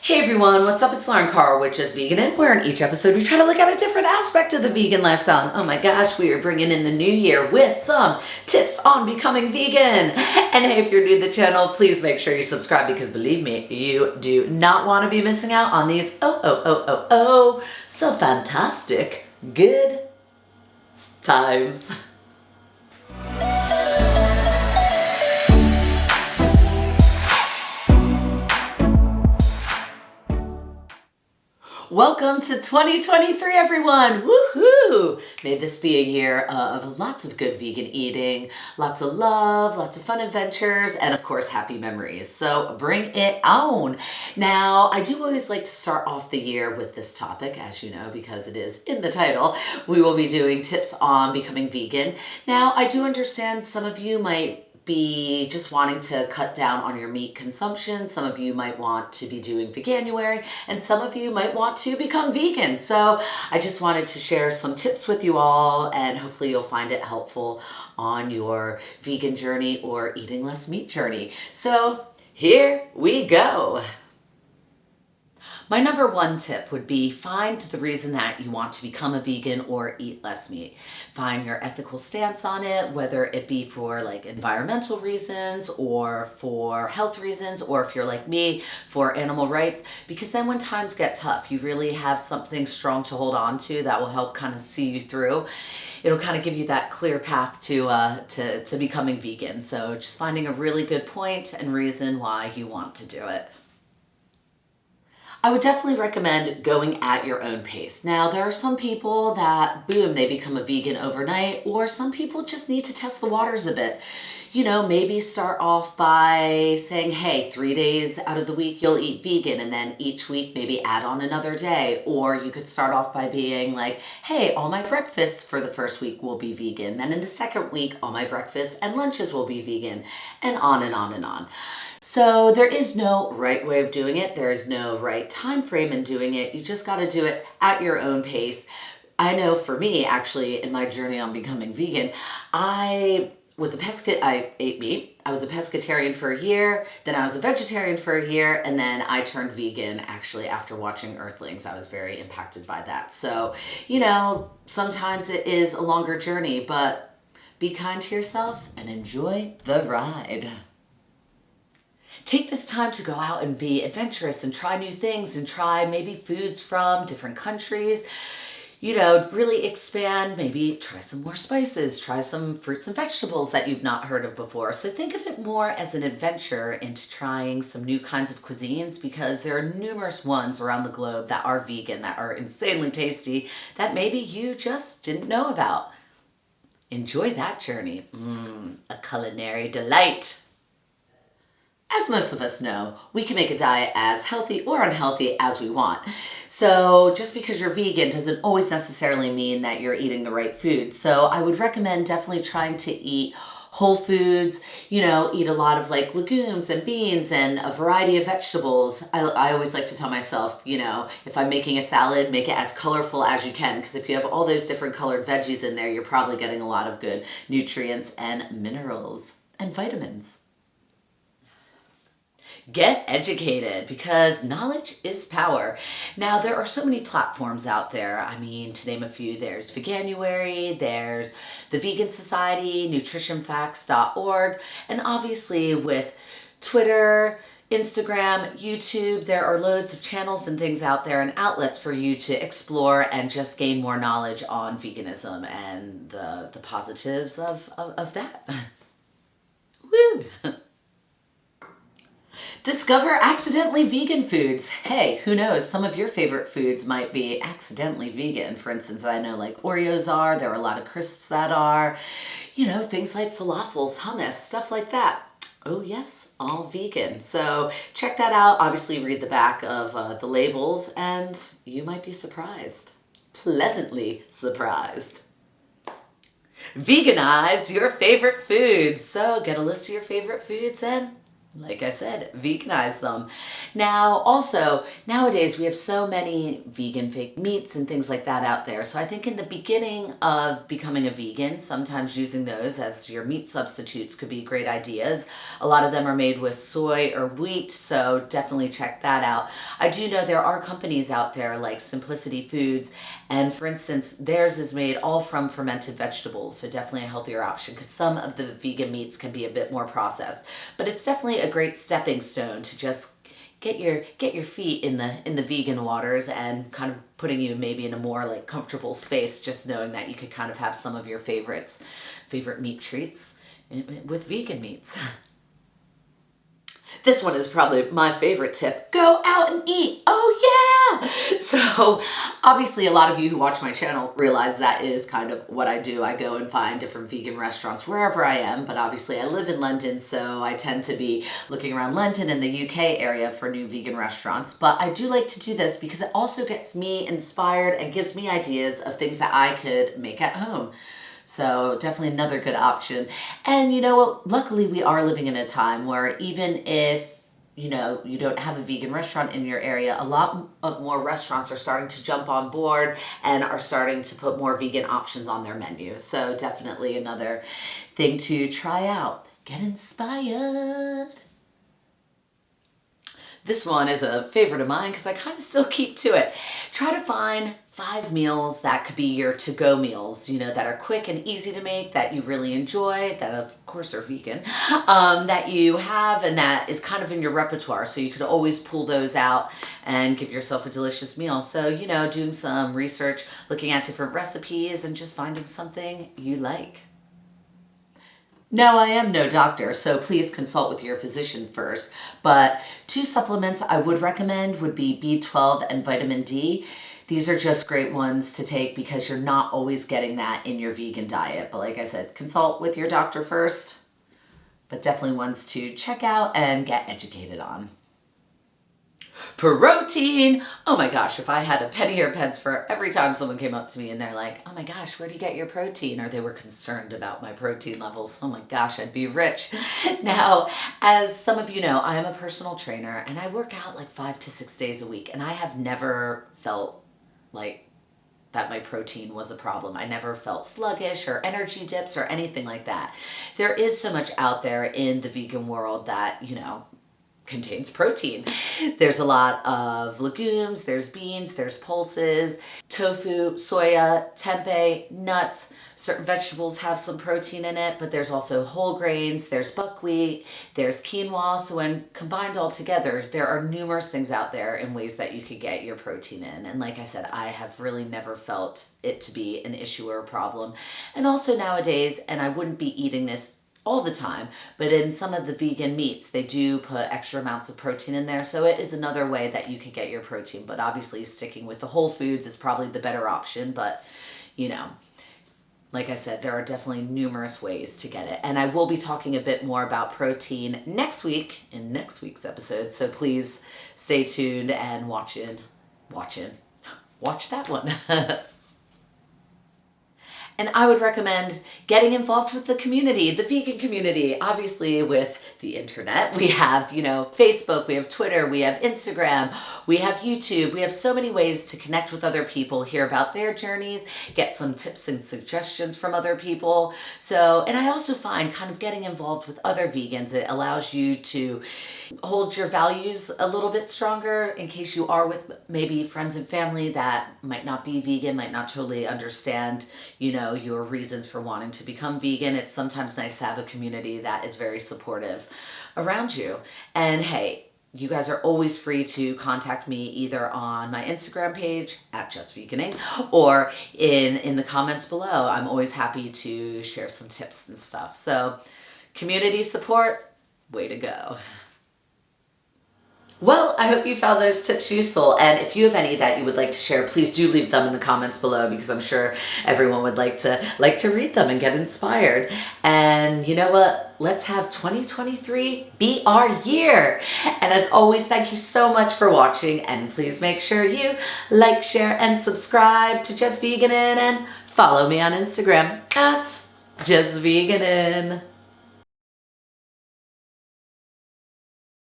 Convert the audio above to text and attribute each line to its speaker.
Speaker 1: Hey everyone, what's up? It's Lauren Carr, which is Veganin, where in each episode we try to look at a different aspect of the vegan lifestyle. And oh my gosh, we are bringing in the new year with some tips on becoming vegan. And hey, if you're new to the channel, please make sure you subscribe because believe me, you do not want to be missing out on these so fantastic good times. Welcome to 2023, everyone! Woohoo! May this be a year of lots of good vegan eating, lots of love, lots of fun adventures, and of course, happy memories. So bring it on! Now, I do always like to start off the year with this topic, as you know, because it is in the title. We will be doing tips on becoming vegan. Now, I do understand some of you might be just wanting to cut down on your meat consumption. Some of you might want to be doing Veganuary, and some of you might want to become vegan. So I just wanted to share some tips with you all, and hopefully you'll find it helpful on your vegan journey or eating less meat journey. So here we go. My number one tip would be find the reason that you want to become a vegan or eat less meat. Find your ethical stance on it, whether it be for like environmental reasons or for health reasons, or if you're like me, for animal rights, because then when times get tough, you really have something strong to hold on to that will help kind of see you through. It'll kind of give you that clear path to becoming vegan. So just finding a really good point and reason why you want to do it. I would definitely recommend going at your own pace. Now, there are some people that, boom, they become a vegan overnight, or some people just need to test the waters a bit. You know, maybe start off by saying, hey, 3 days out of the week you'll eat vegan, and then each week maybe add on another day. Or you could start off by being like, hey, all my breakfasts for the first week will be vegan. Then in the second week, all my breakfasts and lunches will be vegan, and on and on and on. So there is no right way of doing it. There is no right time frame in doing it. You just got to do it at your own pace. I know for me, actually, in my journey on becoming vegan, I ate meat. I was a pescatarian for a year, then I was a vegetarian for a year, and then I turned vegan actually after watching Earthlings. I was very impacted by that. So, you know, sometimes it is a longer journey, but be kind to yourself and enjoy the ride. Take this time to go out and be adventurous and try new things and try maybe foods from different countries. You know, really expand, maybe try some more spices, try some fruits and vegetables that you've not heard of before. So think of it more as an adventure into trying some new kinds of cuisines, because there are numerous ones around the globe that are vegan, that are insanely tasty, that maybe you just didn't know about. Enjoy that journey. A culinary delight. As most of us know, we can make a diet as healthy or unhealthy as we want. So just because you're vegan doesn't always necessarily mean that you're eating the right food. So I would recommend definitely trying to eat whole foods, you know, eat a lot of like legumes and beans and a variety of vegetables. I always like to tell myself, you know, if I'm making a salad, make it as colorful as you can, because if you have all those different colored veggies in there, you're probably getting a lot of good nutrients and minerals and vitamins. Get educated, because knowledge is power. Now, there are so many platforms out there. I mean, to name a few, there's Veganuary, there's the Vegan Society, nutritionfacts.org, and obviously with Twitter, Instagram, YouTube, there are loads of channels and things out there and outlets for you to explore and just gain more knowledge on veganism and the positives of that. Woo! Discover accidentally vegan foods. Hey, who knows? Some of your favorite foods might be accidentally vegan. For instance, I know like Oreos are, there are a lot of crisps that are, you know, things like falafels, hummus, stuff like that. Oh yes, all vegan. So check that out. Obviously read the back of the labels and you might be surprised. Pleasantly surprised. Veganize your favorite foods. So get a list of your favorite foods and like I said, veganize them. Now, also, nowadays we have so many vegan fake meats and things like that out there. So I think in the beginning of becoming a vegan, sometimes using those as your meat substitutes could be great ideas. A lot of them are made with soy or wheat, so definitely check that out. I do know there are companies out there like Simplicity Foods, and for instance, theirs is made all from fermented vegetables, so definitely a healthier option because some of the vegan meats can be a bit more processed. But it's definitely a great stepping stone to just get your feet in the vegan waters and kind of putting you maybe in a more like comfortable space, just knowing that you could kind of have some of your favorite meat treats with vegan meats. This one is probably my favorite tip. Go out and eat. Oh yeah! So obviously a lot of you who watch my channel realize that is kind of what I do. I go and find different vegan restaurants wherever I am, but obviously I live in London, so I tend to be looking around London and the UK area for new vegan restaurants. But I do like to do this because it also gets me inspired and gives me ideas of things that I could make at home. So definitely another good option. And you know what? Luckily we are living in a time where even if you don't have a vegan restaurant in your area, a lot of more restaurants are starting to jump on board and are starting to put more vegan options on their menu. So definitely another thing to try out. Get inspired. This one is a favorite of mine because I kind of still keep to it. Try to find 5 meals that could be your to-go meals, that are quick and easy to make, that you really enjoy, that of course are vegan, that you have and that is kind of in your repertoire. So you could always pull those out and give yourself a delicious meal. So, doing some research, looking at different recipes and just finding something you like. No, I am no doctor, so please consult with your physician first. But 2 supplements I would recommend would be B12 and vitamin D. These are just great ones to take because you're not always getting that in your vegan diet. But like I said, consult with your doctor first, but definitely ones to check out and get educated on. Protein. Oh my gosh, if I had a penny or pence for every time someone came up to me and they're like, oh my gosh, where do you get your protein? Or they were concerned about my protein levels. Oh my gosh, I'd be rich. Now, as some of you know, I am a personal trainer and I work out like 5 to 6 days a week, and I have never felt like that my protein was a problem. I never felt sluggish or energy dips or anything like that. There is so much out there in the vegan world that, contains protein. There's a lot of legumes, there's beans, there's pulses, tofu, soya, tempeh, nuts. Certain vegetables have some protein in it, but there's also whole grains, there's buckwheat, there's quinoa. So when combined all together, there are numerous things out there in ways that you could get your protein in. And like I said, I have really never felt it to be an issue or a problem. And also nowadays, and I wouldn't be eating this all the time, but in some of the vegan meats, they do put extra amounts of protein in there. So it is another way that you could get your protein, but obviously sticking with the whole foods is probably the better option. But, like I said, there are definitely numerous ways to get it. And I will be talking a bit more about protein next week in next week's episode. So please stay tuned and watch that one. And I would recommend getting involved with the community, the vegan community. Obviously with the internet, we have, Facebook, we have Twitter, we have Instagram, we have YouTube. We have so many ways to connect with other people, hear about their journeys, get some tips and suggestions from other people. So, and I also find kind of getting involved with other vegans, it allows you to hold your values a little bit stronger in case you are with maybe friends and family that might not be vegan, might not totally understand, your reasons for wanting to become vegan. It's sometimes nice to have a community that is very supportive around you. And hey, you guys are always free to contact me either on my Instagram page @justveganing or in the comments below. I'm always happy to share some tips and stuff. So community support, way to go. Well, I hope you found those tips useful, and if you have any that you would like to share, please do leave them in the comments below because I'm sure everyone would like to read them and get inspired. And you know what? Let's have 2023 be our year. And as always, thank you so much for watching, and please make sure you like, share, and subscribe to Just Veganin, and follow me on Instagram @JustVeganin.